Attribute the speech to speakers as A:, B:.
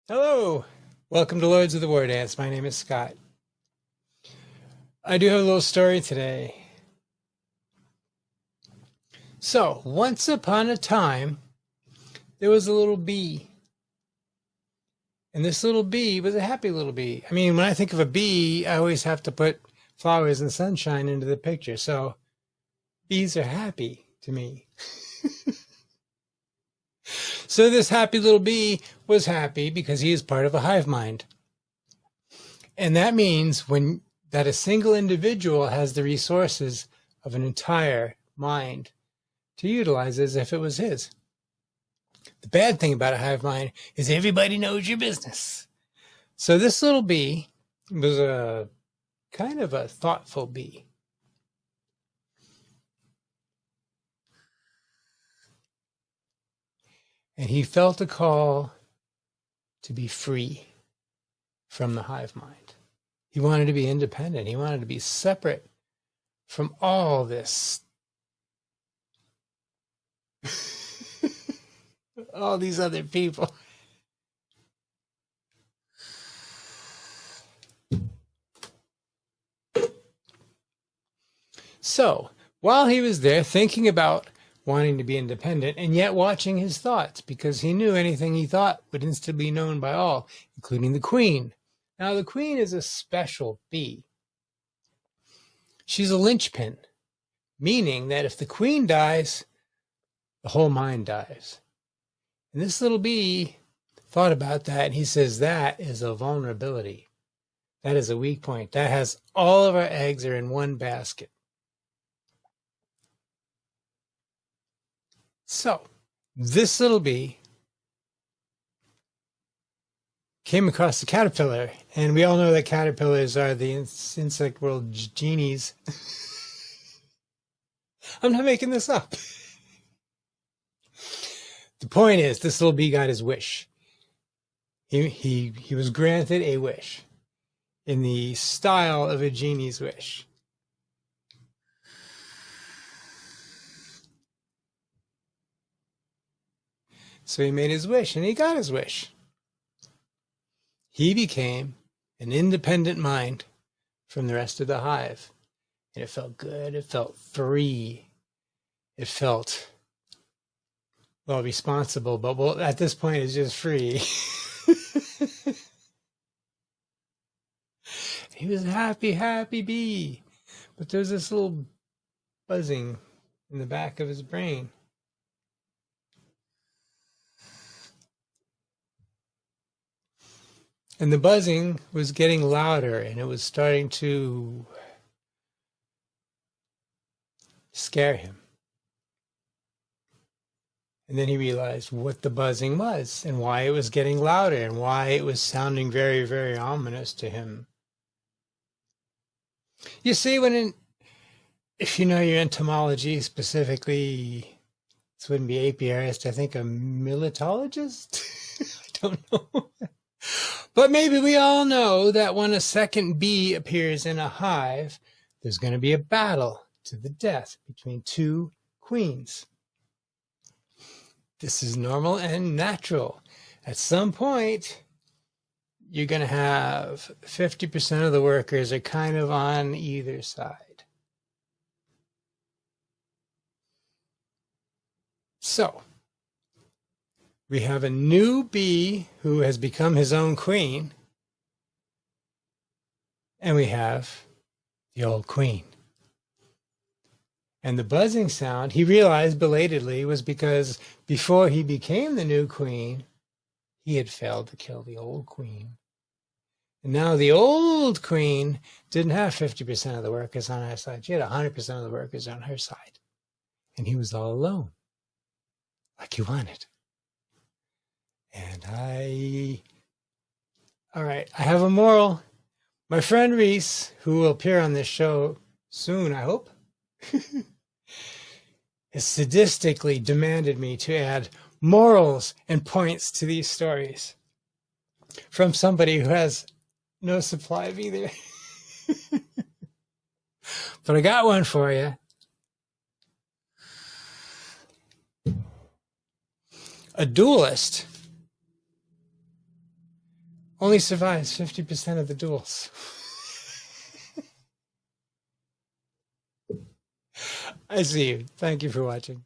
A: Hello, welcome to Lords of the War Dance. My name is Scott. I do have a little story today. So, once upon a time, there was a little bee. And this little bee was a happy little bee. I mean, when I think of a bee, I always have to put flowers and sunshine into the picture. So, bees are happy to me. So this happy little bee was happy because he is part of a hive mind. And that means that a single individual has the resources of an entire mind to utilize as if it was his. The bad thing about a hive mind is everybody knows your business. So this little bee was a kind of a thoughtful bee. And he felt a call to be free from the hive mind. He wanted to be independent. He wanted to be separate from all this, all these other people. So, while he was there thinking about wanting to be independent and yet watching his thoughts, because he knew anything he thought would instantly be known by all, including the queen. Now, the queen is a special bee. She's a linchpin, meaning that if the queen dies, the whole mind dies. And this little bee thought about that, and he says that is a vulnerability. That is a weak point. That has all of our eggs are in one basket. So, this little bee came across the caterpillar, and we all know that caterpillars are the insect world genies. I'm not making this up. The point is, this little bee got his wish. He was granted a wish in the style of a genie's wish. So he made his wish, and he got his wish. He became an independent mind from the rest of the hive. And it felt good. It felt free. It felt, well, responsible, but well, at this point, it's just free. He was a happy, happy bee. But there's this little buzzing in the back of his brain. And the buzzing was getting louder, and it was starting to scare him. And then he realized what the buzzing was and why it was getting louder and why it was sounding very, very ominous to him. You see, if you know your entomology, specifically, this wouldn't be apiarist, I think a militologist? I don't know. But maybe we all know that when a second bee appears in a hive, there's going to be a battle to the death between two queens. This is normal and natural. At some point, you're going to have 50% of the workers are kind of on either side. So, we have a new bee who has become his own queen, and we have the old queen. And the buzzing sound, he realized belatedly, was because before he became the new queen, he had failed to kill the old queen. And now the old queen didn't have 50% of the workers on her side. She had 100% of the workers on her side. And he was all alone, like he wanted. And all right, I have a moral. My friend Reese, who will appear on this show soon, I hope, has sadistically demanded me to add morals and points to these stories from somebody who has no supply of either. But I got one for you. A duelist only survives 50% of the duels. I see you. Thank you for watching.